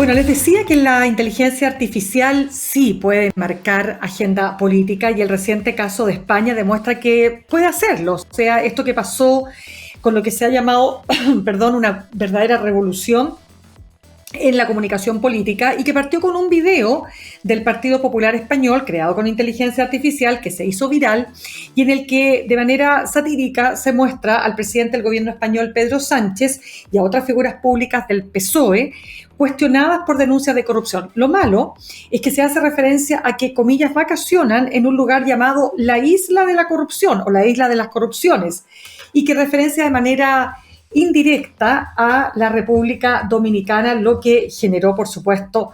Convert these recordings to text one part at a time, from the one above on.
Bueno, les decía que la inteligencia artificial sí puede marcar agenda política y el reciente caso de España demuestra que puede hacerlo. O sea, esto que pasó con lo que se ha llamado, perdón, una verdadera revolución en la comunicación política y que partió con un video del Partido Popular Español creado con inteligencia artificial que se hizo viral y en el que de manera satírica se muestra al presidente del gobierno español Pedro Sánchez y a otras figuras públicas del PSOE cuestionadas por denuncias de corrupción. Lo malo es que se hace referencia a que, comillas, vacacionan en un lugar llamado la Isla de la Corrupción o la Isla de las Corrupciones y que referencia de manera indirecta a la República Dominicana, lo que generó, por supuesto,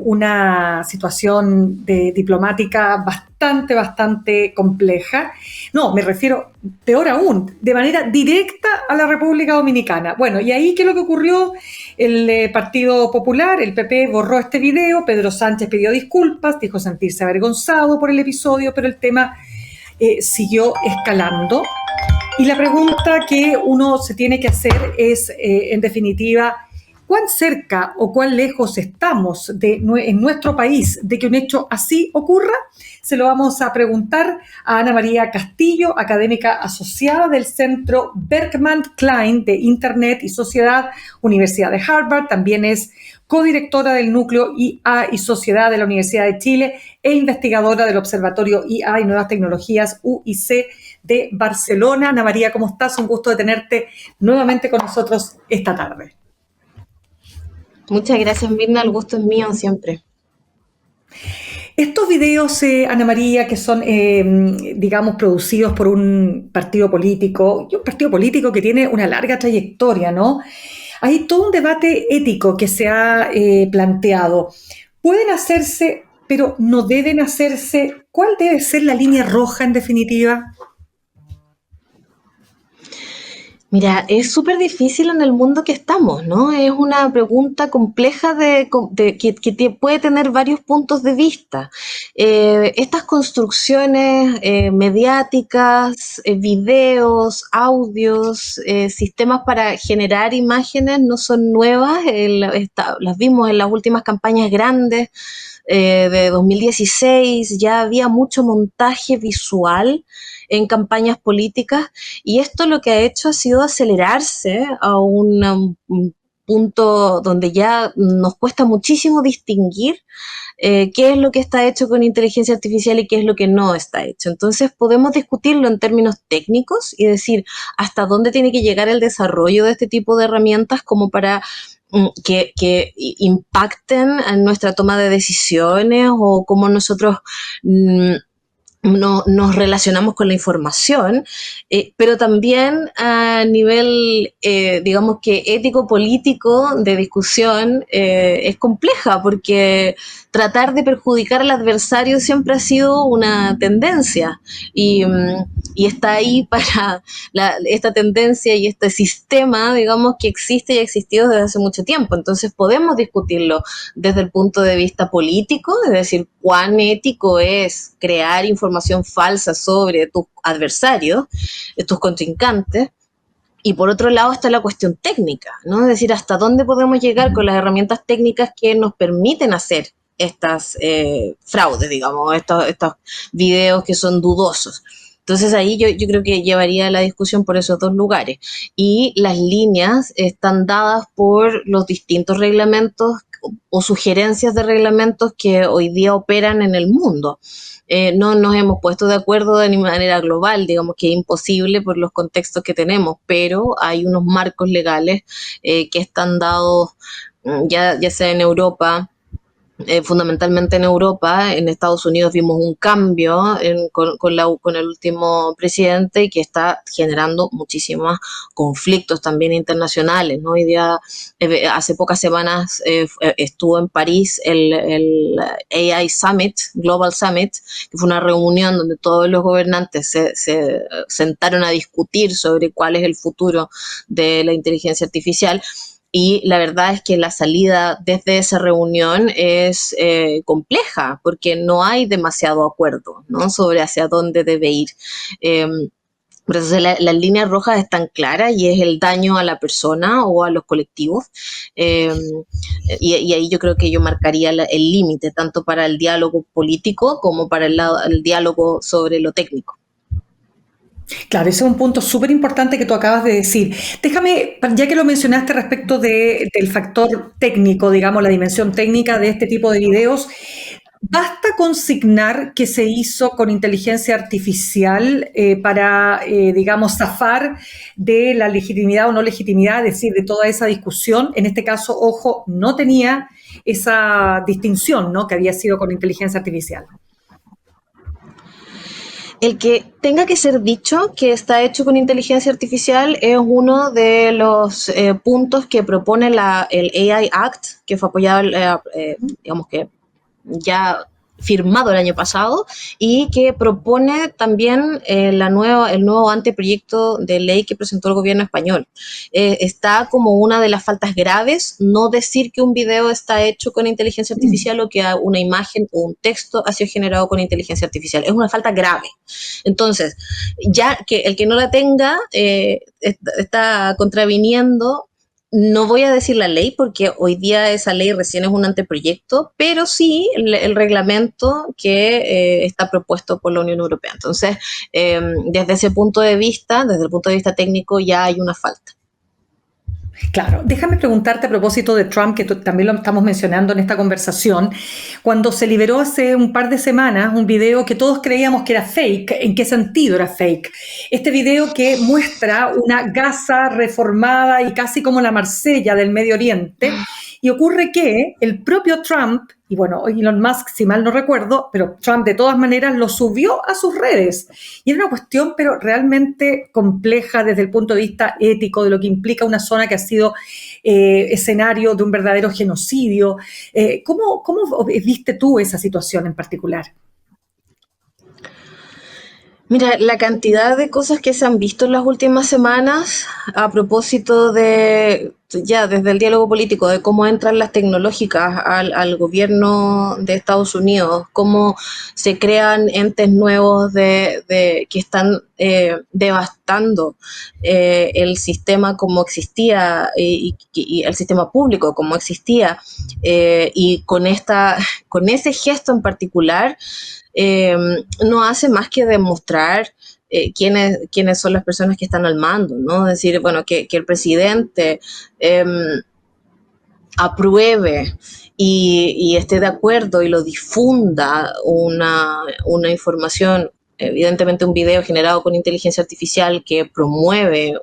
una situación diplomática bastante compleja. No, me refiero, peor aún, de manera directa a la República Dominicana. Bueno, y ahí, ¿qué es lo que ocurrió? El Partido Popular, el PP, borró este video, Pedro Sánchez pidió disculpas, dijo sentirse avergonzado por el episodio, pero el tema siguió escalando. Y la pregunta que uno se tiene que hacer es, en definitiva, ¿cuán cerca o cuán lejos estamos en nuestro país de que un hecho así ocurra? Se lo vamos a preguntar a Ana María Castillo, académica asociada del Centro Berkman Klein de Internet y Sociedad, Universidad de Harvard. También es codirectora del Núcleo IA y Sociedad de la Universidad de Chile e investigadora del Observatorio IA y Nuevas Tecnologías UIC de Barcelona. Ana María, ¿cómo estás? Un gusto de tenerte nuevamente con nosotros esta tarde. Muchas gracias, Mirna. El gusto es mío siempre. Estos videos, Ana María, que son, digamos, producidos por un partido político, y un partido político que tiene una larga trayectoria, ¿no? Hay todo un debate ético que se ha planteado. ¿Pueden hacerse, pero no deben hacerse? ¿Cuál debe ser la línea roja, en definitiva? Mira, es súper difícil en el mundo que estamos, ¿no? Es una pregunta compleja que puede tener varios puntos de vista. Estas construcciones mediáticas, videos, audios, sistemas para generar imágenes no son nuevas. Las vimos en las últimas campañas grandes de 2016, ya había mucho montaje visual en campañas políticas y esto lo que ha hecho ha sido acelerarse a un punto donde ya nos cuesta muchísimo distinguir qué es lo que está hecho con inteligencia artificial y qué es lo que no está hecho. Entonces podemos discutirlo en términos técnicos y decir hasta dónde tiene que llegar el desarrollo de este tipo de herramientas como para que impacten en nuestra toma de decisiones o cómo nosotros nos relacionamos con la información, pero también a nivel, digamos que ético-político de discusión es compleja porque tratar de perjudicar al adversario siempre ha sido una tendencia y está ahí para esta tendencia y este sistema, digamos, que existe y ha existido desde hace mucho tiempo. Entonces podemos discutirlo desde el punto de vista político, es decir, cuán ético es crear información falsa sobre tus adversarios, tus contrincantes. Y por otro lado está la cuestión técnica, ¿no? Es decir, hasta dónde podemos llegar con las herramientas técnicas que nos permiten hacer estas fraudes, digamos, estos videos que son dudosos. Entonces ahí yo creo que llevaría la discusión por esos dos lugares. Y las líneas están dadas por los distintos reglamentos o sugerencias de reglamentos que hoy día operan en el mundo. No nos hemos puesto de acuerdo de manera global, digamos que es imposible por los contextos que tenemos, pero hay unos marcos legales que están dados ya sea en Europa, fundamentalmente en Europa. En Estados Unidos vimos un cambio con el último presidente que está generando muchísimos conflictos también internacionales, ¿no? Hoy día, hace pocas semanas estuvo en París el AI Summit, Global Summit, que fue una reunión donde todos los gobernantes se sentaron a discutir sobre cuál es el futuro de la inteligencia artificial. Y la verdad es que la salida desde esa reunión es compleja porque no hay demasiado acuerdo, ¿no? Sobre hacia dónde debe ir. Por eso las líneas rojas están claras y es el daño a la persona o a los colectivos. Eh, y ahí yo creo que yo marcaría el límite, tanto para el diálogo político como para el diálogo sobre lo técnico. Claro, ese es un punto súper importante que tú acabas de decir. Déjame, ya que lo mencionaste respecto del factor técnico, digamos, la dimensión técnica de este tipo de videos, ¿basta consignar que se hizo con inteligencia artificial para, digamos, zafar de la legitimidad o no legitimidad, es decir, de toda esa discusión? En este caso, ojo, no tenía esa distinción, ¿no?, que había sido con inteligencia artificial. El que tenga que ser dicho que está hecho con inteligencia artificial es uno de los puntos que propone el AI Act, que fue apoyado, digamos que ya firmado el año pasado y que propone también el nuevo anteproyecto de ley que presentó el gobierno español. Está como una de las faltas graves no decir que un video está hecho con inteligencia artificial o que una imagen o un texto ha sido generado con inteligencia artificial. Es una falta grave. Entonces, ya que el que no la tenga está contraviniendo. No voy a decir la ley porque hoy día esa ley recién es un anteproyecto, pero sí el reglamento que está propuesto por la Unión Europea. Entonces, desde ese punto de vista, desde el punto de vista técnico, ya hay una falta. Claro, déjame preguntarte a propósito de Trump, que también lo estamos mencionando en esta conversación, cuando se liberó hace un par de semanas un video que todos creíamos que era fake. ¿En qué sentido era fake? Este video que muestra una Gaza reformada y casi como la Marsella del Medio Oriente, y ocurre que el propio Trump, y bueno, Elon Musk, si mal no recuerdo, pero Trump de todas maneras lo subió a sus redes. Y era una cuestión, pero realmente compleja desde el punto de vista ético, de lo que implica una zona que ha sido escenario de un verdadero genocidio. ¿Cómo viste tú esa situación en particular? Mira, la cantidad de cosas que se han visto en las últimas semanas a propósito de, ya desde el diálogo político, de cómo entran las tecnológicas al gobierno de Estados Unidos, cómo se crean entes nuevos que están devastando el sistema como existía y el sistema público como existía, y con ese gesto en particular eh, no hace más que demostrar quiénes son las personas que están al mando, ¿no? Es decir, bueno, que el presidente eh, apruebe y esté de acuerdo y lo difunda una información, evidentemente un video generado con inteligencia artificial que promueve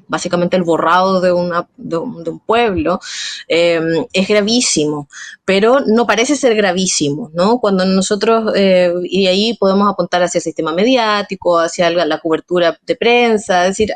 básicamente el borrado de un pueblo, es gravísimo, pero no parece ser gravísimo, ¿no? Cuando nosotros, y ahí podemos apuntar hacia el sistema mediático, hacia la cobertura de prensa, es decir,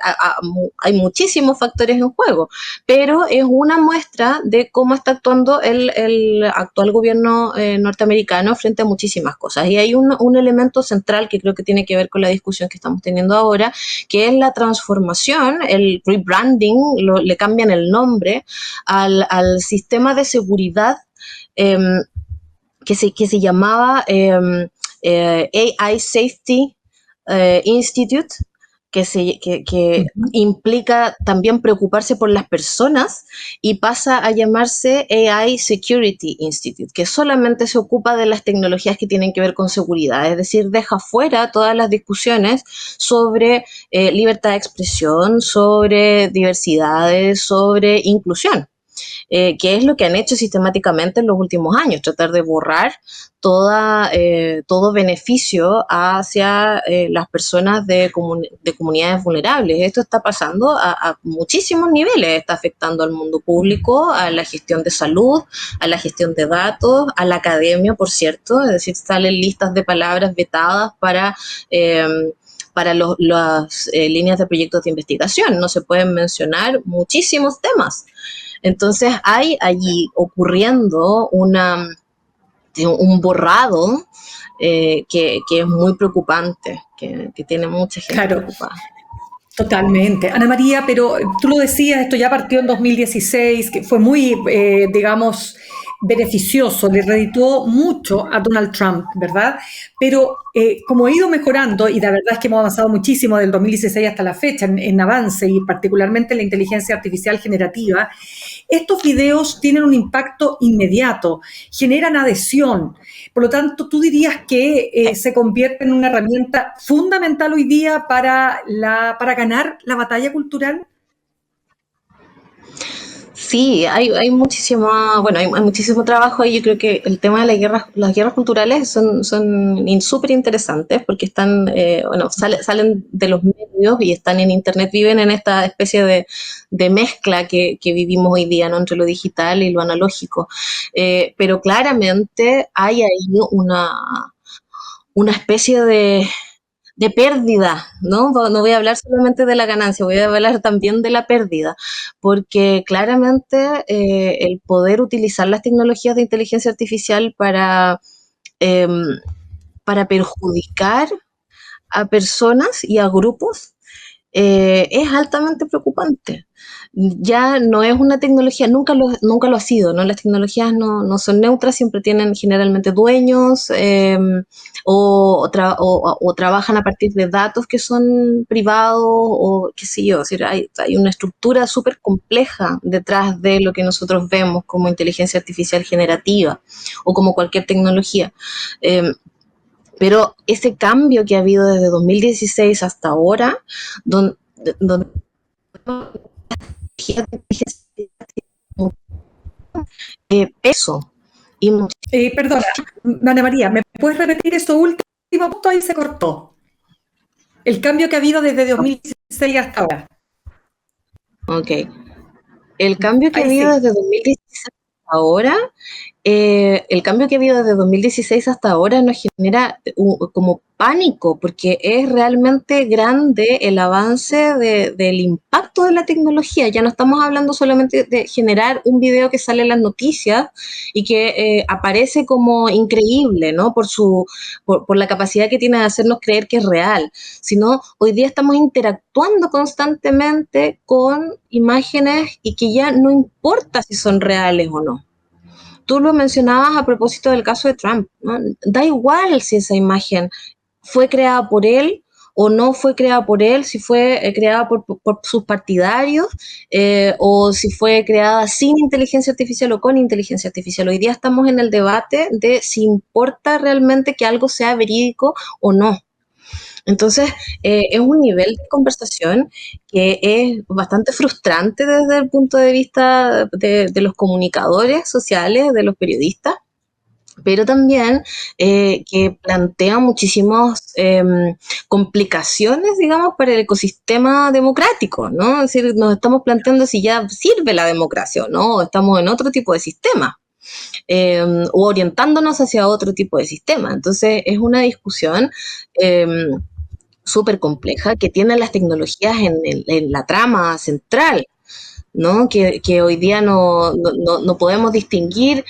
hay muchísimos factores en juego, pero es una muestra de cómo está actuando el actual gobierno norteamericano frente a muchísimas cosas. Y hay un elemento central que creo que tiene que ver con la discusión que estamos teniendo ahora, que es la transformación, el rebranding, le cambian el nombre al sistema de seguridad eh, que se llamaba AI Safety Institute, que implica también preocuparse por las personas y pasa a llamarse AI Security Institute, que solamente se ocupa de las tecnologías que tienen que ver con seguridad, es decir, deja fuera todas las discusiones sobre libertad de expresión, sobre diversidades, sobre inclusión. Que es lo que han hecho sistemáticamente en los últimos años, tratar de borrar todo beneficio hacia las personas de comunidades vulnerables. Esto está pasando a muchísimos niveles, está afectando al mundo público, a la gestión de salud, a la gestión de datos, a la academia, por cierto, es decir, salen listas de palabras vetadas para las líneas de proyectos de investigación. No se pueden mencionar muchísimos temas. Entonces hay allí ocurriendo un borrado que es muy preocupante, que tiene mucha gente Claro, preocupada. totalmente. Ana María, pero tú lo decías, esto ya partió en 2016, que fue muy, digamos, beneficioso, le redituó mucho a Donald Trump, ¿verdad? Pero como ha ido mejorando, y la verdad es que hemos avanzado muchísimo del 2016 hasta la fecha en avance, y particularmente en la inteligencia artificial generativa, estos videos tienen un impacto inmediato, generan adhesión. Por lo tanto, tú dirías que se convierte en una herramienta fundamental hoy día para ganar la batalla cultural. Sí, hay muchísima, bueno, hay muchísimo trabajo ahí. Yo creo que el tema de las guerras culturales son súper interesantes porque están, bueno, salen de los medios y están en internet, viven en esta especie de mezcla que vivimos hoy día, ¿no? Entre lo digital y lo analógico. Pero claramente hay ahí una especie de pérdida, ¿no? No voy a hablar solamente de la ganancia, voy a hablar también de la pérdida, porque claramente el poder utilizar las tecnologías de inteligencia artificial eh, para perjudicar a personas y a grupos es altamente preocupante. Ya no es una tecnología, nunca lo ha sido, ¿no? Las tecnologías no son neutras, siempre tienen generalmente dueños o trabajan a partir de datos que son privados o qué sé yo. Es decir, hay una estructura súper compleja detrás de lo que nosotros vemos como inteligencia artificial generativa o como cualquier tecnología. Pero ese cambio que ha habido desde 2016 hasta ahora, donde peso y Perdona, Ana María, ¿me puedes repetir eso último punto? Ahí se cortó. El cambio que ha habido desde 2016 hasta ahora. ok. El cambio que ha Ahí habido sí. desde 2016 hasta ahora, el cambio que ha habido desde 2016 hasta ahora nos genera como pánico, porque es realmente grande el avance del impacto de la tecnología. Ya no estamos hablando solamente de generar un video que sale en las noticias y que aparece como increíble, ¿no? Por la capacidad que tiene de hacernos creer que es real, sino hoy día estamos interactuando constantemente con imágenes y que ya no importa si son reales o no. Tú lo mencionabas a propósito del caso de Trump, ¿no? Da igual si esa imagen fue creada por él o no fue creada por él, si fue creada por sus partidarios o si fue creada sin inteligencia artificial o con inteligencia artificial. Hoy día estamos en el debate de si importa realmente que algo sea verídico o no. Entonces, es un nivel de conversación que es bastante frustrante desde el punto de vista de los comunicadores sociales, de los periodistas, pero también que plantea muchísimas complicaciones, digamos, para el ecosistema democrático, ¿no? Es decir, nos estamos planteando si ya sirve la democracia o no, o estamos en otro tipo de sistema. O orientándonos hacia otro tipo de sistema. Entonces, es una discusión eh, súper compleja que tiene las tecnologías en la trama central, ¿no? Que hoy día no podemos distinguir,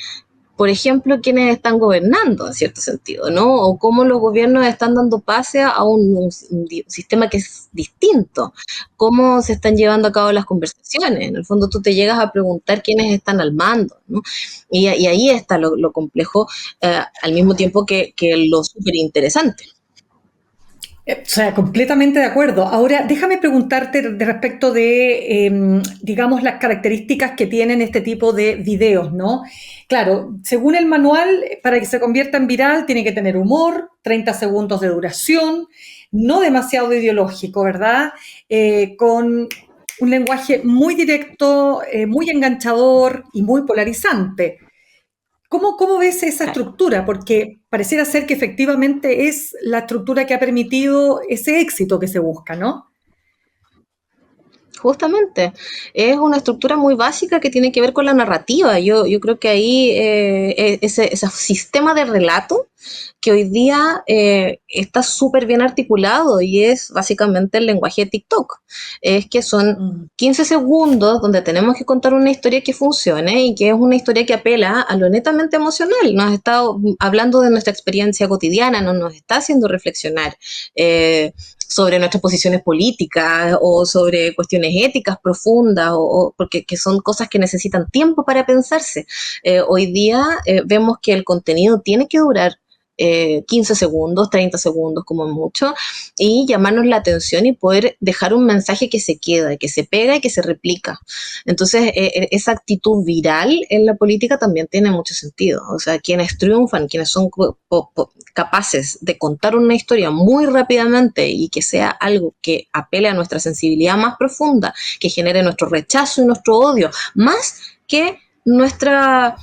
por ejemplo, quiénes están gobernando en cierto sentido, ¿no? O cómo los gobiernos están dando pase a un sistema que es distinto, cómo se están llevando a cabo las conversaciones. En el fondo tú te llegas a preguntar quiénes están al mando, ¿no? Y ahí está lo complejo, al mismo tiempo que lo súper interesante. O sea, completamente de acuerdo. Ahora, déjame preguntarte de respecto de, digamos, las características que tienen este tipo de videos, ¿no? Claro, según el manual, para que se convierta en viral, tiene que tener humor, 30 segundos de duración, no demasiado ideológico, ¿verdad? Con un lenguaje muy directo, muy enganchador y muy polarizante. ¿Cómo ves esa estructura? Porque pareciera ser que efectivamente es la estructura que ha permitido ese éxito que se busca, ¿no? Justamente, es una estructura muy básica que tiene que ver con la narrativa. Yo creo que ahí ese sistema de relato que hoy día está súper bien articulado y es básicamente el lenguaje de TikTok. Es que son Mm. 15 segundos donde tenemos que contar una historia que funcione y que es una historia que apela a lo netamente emocional. Nos está hablando de nuestra experiencia cotidiana, no nos está haciendo reflexionar. sobre nuestras posiciones políticas o sobre cuestiones éticas profundas, porque que son cosas que necesitan tiempo para pensarse. Hoy día vemos que el contenido tiene que durar 15 segundos, 30 segundos como mucho, y llamarnos la atención y poder dejar un mensaje que se queda, que se pega y que se replica. Entonces, esa actitud viral en la política también tiene mucho sentido. O sea, quienes triunfan, quienes son capaces de contar una historia muy rápidamente y que sea algo que apele a nuestra sensibilidad más profunda, que genere nuestro rechazo y nuestro odio, más que nuestra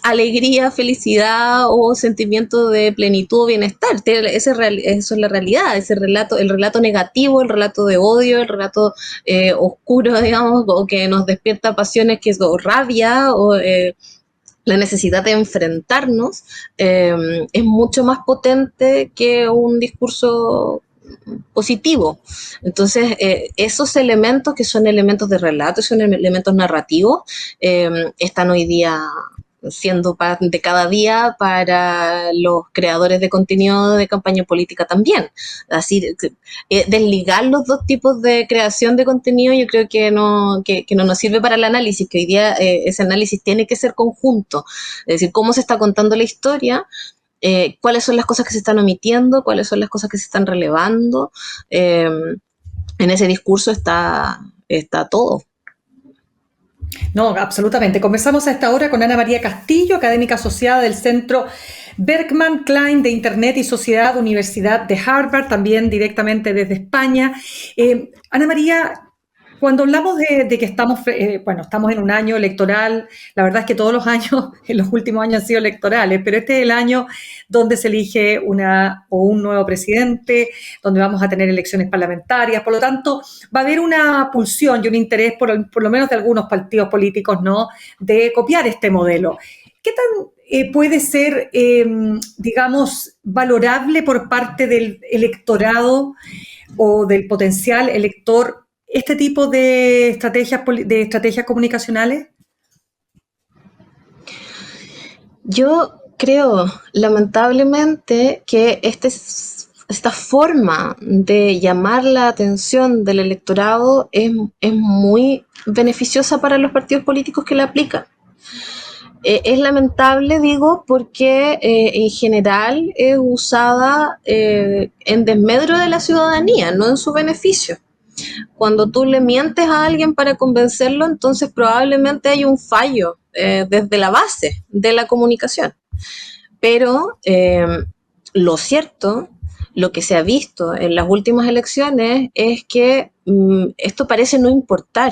alegría, felicidad o sentimiento de plenitud o bienestar. Eso es la realidad, ese relato, el relato negativo, el relato de odio, el relato oscuro, digamos, o que nos despierta pasiones, o rabia, o la necesidad de enfrentarnos, es mucho más potente que un discurso positivo. Entonces, esos elementos que son elementos de relato, son elementos narrativos, están hoy día siendo pan de cada día para los creadores de contenido de campaña política también. Así, desligar los dos tipos de creación de contenido yo creo que no nos sirve para el análisis, que hoy día ese análisis tiene que ser conjunto, es decir, cómo se está contando la historia, cuáles son las cosas que se están omitiendo, cuáles son las cosas que se están relevando. En ese discurso está todo. No, absolutamente. Conversamos a esta hora con Ana María Castillo, académica asociada del Centro Berkman Klein de Internet y Sociedad, Universidad de Harvard, también directamente desde España. Ana María, cuando hablamos de que estamos en un año electoral, la verdad es que todos los años, en los últimos años han sido electorales, pero este es el año donde se elige un nuevo presidente, donde vamos a tener elecciones parlamentarias, por lo tanto, va a haber una pulsión y un interés, por lo menos de algunos partidos políticos, ¿no?, de copiar este modelo. ¿Qué tan puede ser, digamos, valorable por parte del electorado o del potencial elector este tipo de estrategias comunicacionales? Yo creo, lamentablemente, que esta forma de llamar la atención del electorado es muy beneficiosa para los partidos políticos que la aplican. Es lamentable, digo, porque en general es usada en desmedro de la ciudadanía, no en su beneficio. Cuando tú le mientes a alguien para convencerlo, entonces probablemente hay un fallo desde la base de la comunicación. Pero lo cierto, lo que se ha visto en las últimas elecciones es que esto parece no importar.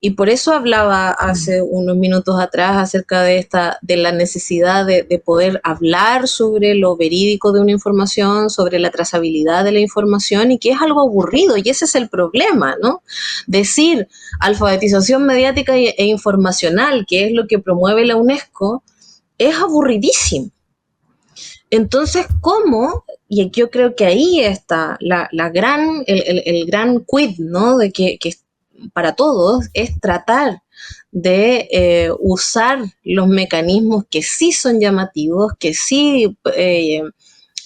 Y por eso hablaba hace unos minutos atrás acerca de la necesidad de poder hablar sobre lo verídico de una información, sobre la trazabilidad de la información, y que es algo aburrido, y ese es el problema, ¿no? Decir alfabetización mediática e informacional, que es lo que promueve la UNESCO, es aburridísimo. Entonces, ¿cómo? Y yo creo que ahí está el gran quid, ¿no? De que para todos es tratar de usar los mecanismos que sí son llamativos, que sí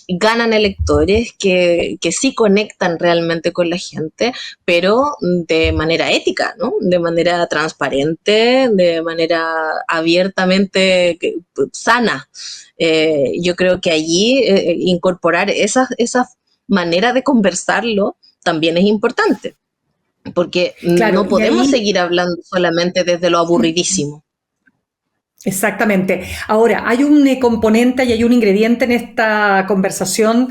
ganan electores, que sí conectan realmente con la gente, pero de manera ética, ¿no? De manera transparente, de manera abiertamente sana. Yo creo que allí incorporar esa manera de conversarlo también es importante, porque Claro, no y podemos ahí seguir hablando solamente desde lo aburridísimo. exactamente. Ahora, hay un componente y hay un ingrediente en esta conversación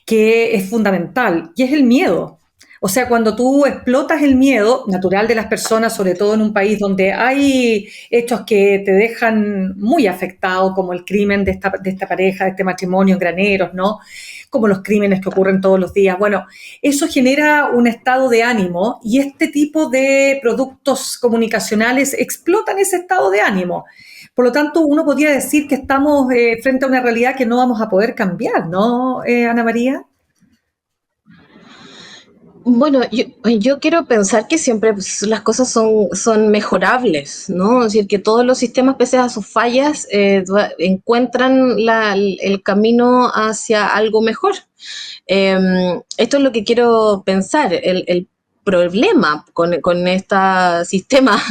que es fundamental y es el miedo. O sea, cuando tú explotas el miedo natural de las personas, sobre todo en un país donde hay hechos que te dejan muy afectado, como el crimen de esta pareja, de este matrimonio en Graneros, ¿no? Como los crímenes que ocurren todos los días. Bueno, eso genera un estado de ánimo y este tipo de productos comunicacionales explotan ese estado de ánimo. Por lo tanto, uno podría decir que estamos frente a una realidad que no vamos a poder cambiar, ¿no, Ana María? Bueno, yo quiero pensar que siempre pues, las cosas son mejorables, ¿no? Es decir, que todos los sistemas, pese a sus fallas, encuentran el camino hacia algo mejor. Esto es lo que quiero pensar. El problema con este sistema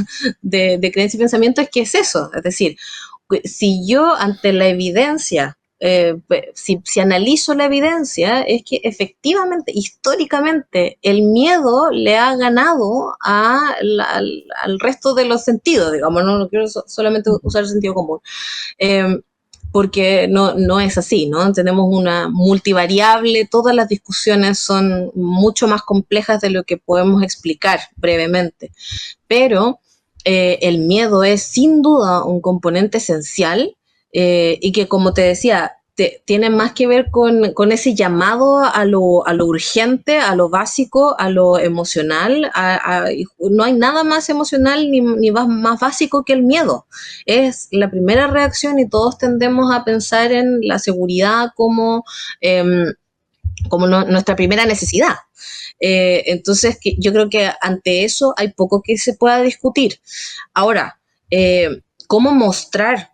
de creencia y pensamiento es que es eso. Es decir, si yo ante la evidencia, si analizo la evidencia, es que efectivamente, históricamente, el miedo le ha ganado al resto de los sentidos, digamos, no quiero solamente usar el sentido común. Eh, Porque no es así, ¿no? Tenemos una multivariable, todas las discusiones son mucho más complejas de lo que podemos explicar brevemente, pero el miedo es sin duda un componente esencial y que, como te decía, tiene más que ver con ese llamado a lo urgente, a lo básico, a lo emocional. No hay nada más emocional ni más básico que el miedo. Es la primera reacción y todos tendemos a pensar en la seguridad como nuestra primera necesidad. Entonces, yo creo que ante eso hay poco que se pueda discutir. Ahora, ¿cómo mostrar?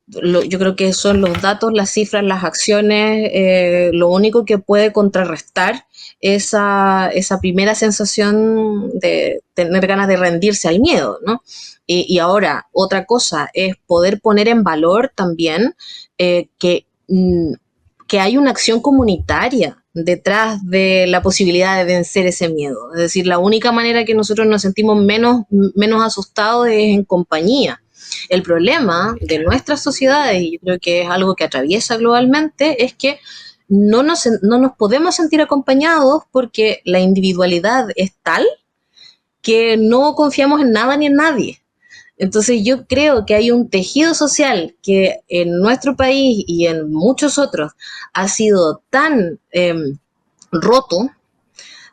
Yo creo que son los datos, las cifras, las acciones, lo único que puede contrarrestar esa primera sensación de tener ganas de rendirse al miedo, ¿no? Y ahora, otra cosa es poder poner en valor también que hay una acción comunitaria detrás de la posibilidad de vencer ese miedo. Es decir, la única manera que nosotros nos sentimos menos asustados es en compañía. El problema de nuestras sociedades, y yo creo que es algo que atraviesa globalmente, es que no nos podemos sentir acompañados porque la individualidad es tal que no confiamos en nada ni en nadie. Entonces yo creo que hay un tejido social que en nuestro país y en muchos otros ha sido tan roto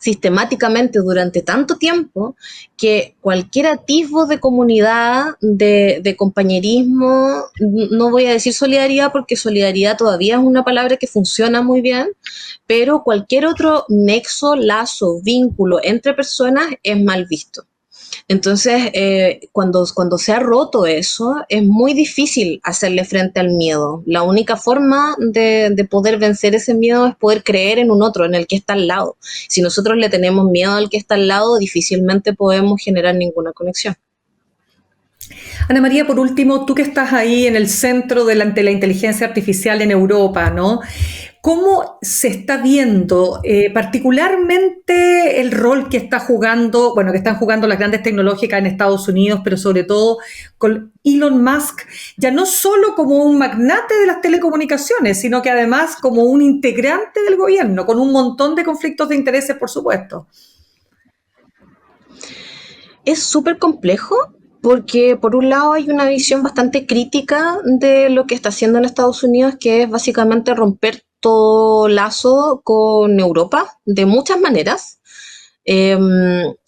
sistemáticamente durante tanto tiempo que cualquier atisbo de comunidad, de compañerismo, no voy a decir solidaridad porque solidaridad todavía es una palabra que funciona muy bien, pero cualquier otro nexo, lazo, vínculo entre personas es mal visto. Entonces, cuando se ha roto eso, es muy difícil hacerle frente al miedo. La única forma de poder vencer ese miedo es poder creer en un otro, en el que está al lado. Si nosotros le tenemos miedo al que está al lado, difícilmente podemos generar ninguna conexión. Ana María, por último, tú que estás ahí en el centro de la inteligencia artificial en Europa, ¿no? ¿Cómo se está viendo particularmente el rol que está jugando, bueno, que están jugando las grandes tecnológicas en Estados Unidos, pero sobre todo con Elon Musk, ya no solo como un magnate de las telecomunicaciones, sino que además como un integrante del gobierno, con un montón de conflictos de intereses, por supuesto? Es súper complejo porque por un lado hay una visión bastante crítica de lo que está haciendo en Estados Unidos, que es básicamente romper todo lazo con Europa de muchas maneras. Eh,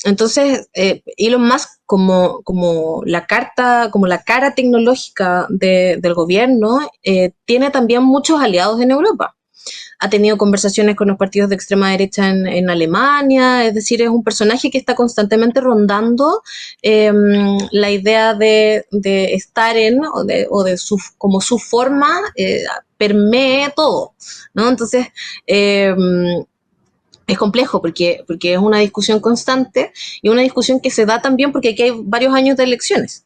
entonces, Elon Musk como la cara tecnológica del gobierno, tiene también muchos aliados en Europa. Ha tenido conversaciones con los partidos de extrema derecha en Alemania, es decir, es un personaje que está constantemente rondando eh, la idea de estar en o de como su forma permee todo, ¿no? Entonces, es complejo porque es una discusión constante y una discusión que se da también porque aquí hay varios años de elecciones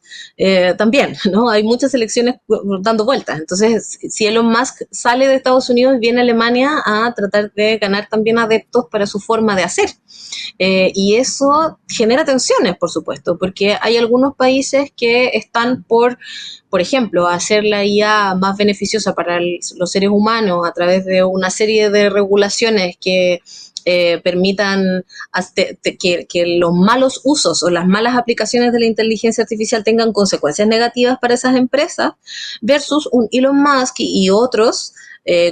también, ¿no? Hay muchas elecciones dando vueltas. Entonces, si Elon Musk sale de Estados Unidos y viene a Alemania a tratar de ganar también adeptos para su forma de hacer. Y eso genera tensiones, por supuesto, porque hay algunos países que están por ejemplo, hacer la IA más beneficiosa para los seres humanos a través de una serie de regulaciones que permitan que los malos usos o las malas aplicaciones de la inteligencia artificial tengan consecuencias negativas para esas empresas, versus un Elon Musk y otros,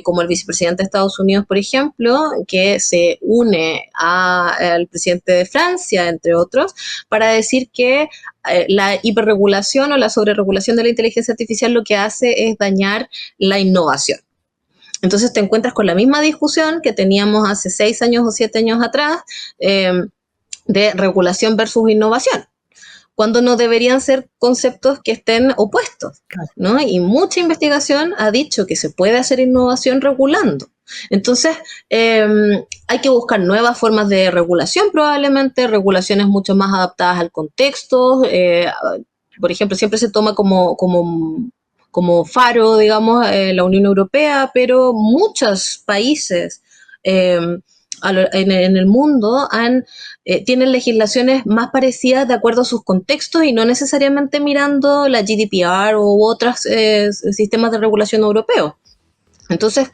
como el vicepresidente de Estados Unidos, por ejemplo, que se une al presidente de Francia, entre otros, para decir que la hiperregulación o la sobreregulación de la inteligencia artificial lo que hace es dañar la innovación. Entonces te encuentras con la misma discusión que teníamos hace 6 años o 7 años atrás, de regulación versus innovación, cuando no deberían ser conceptos que estén opuestos, ¿no? Y mucha investigación ha dicho que se puede hacer innovación regulando. Entonces, hay que buscar nuevas formas de regulación, probablemente, regulaciones mucho más adaptadas al contexto. Por ejemplo, siempre se toma como faro, digamos, la Unión Europea, pero muchos países en el mundo tienen legislaciones más parecidas de acuerdo a sus contextos y no necesariamente mirando la GDPR u otros sistemas de regulación europeos. Entonces,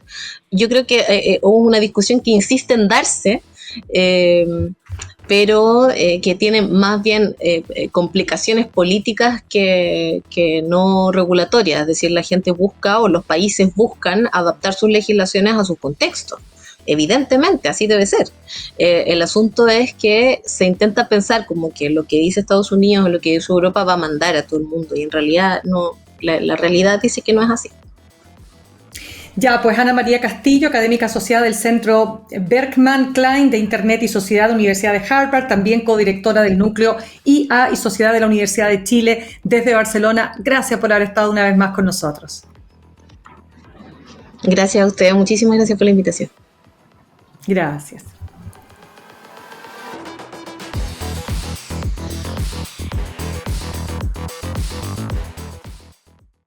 yo creo que hubo una discusión que insiste en darse, pero que tiene más bien complicaciones políticas que no regulatorias. Es decir, la gente busca o los países buscan adaptar sus legislaciones a sus contextos. Evidentemente, así debe ser. El asunto es que se intenta pensar como que lo que dice Estados Unidos o lo que dice Europa va a mandar a todo el mundo, y en realidad no, la realidad dice que no es así. Ya, pues Ana María Castillo, académica asociada del Centro Berkman Klein de Internet y Sociedad de la Universidad de Harvard, también codirectora del Núcleo IA y Sociedad de la Universidad de Chile desde Barcelona. Gracias por haber estado una vez más con nosotros. Gracias a ustedes, muchísimas gracias por la invitación. Gracias.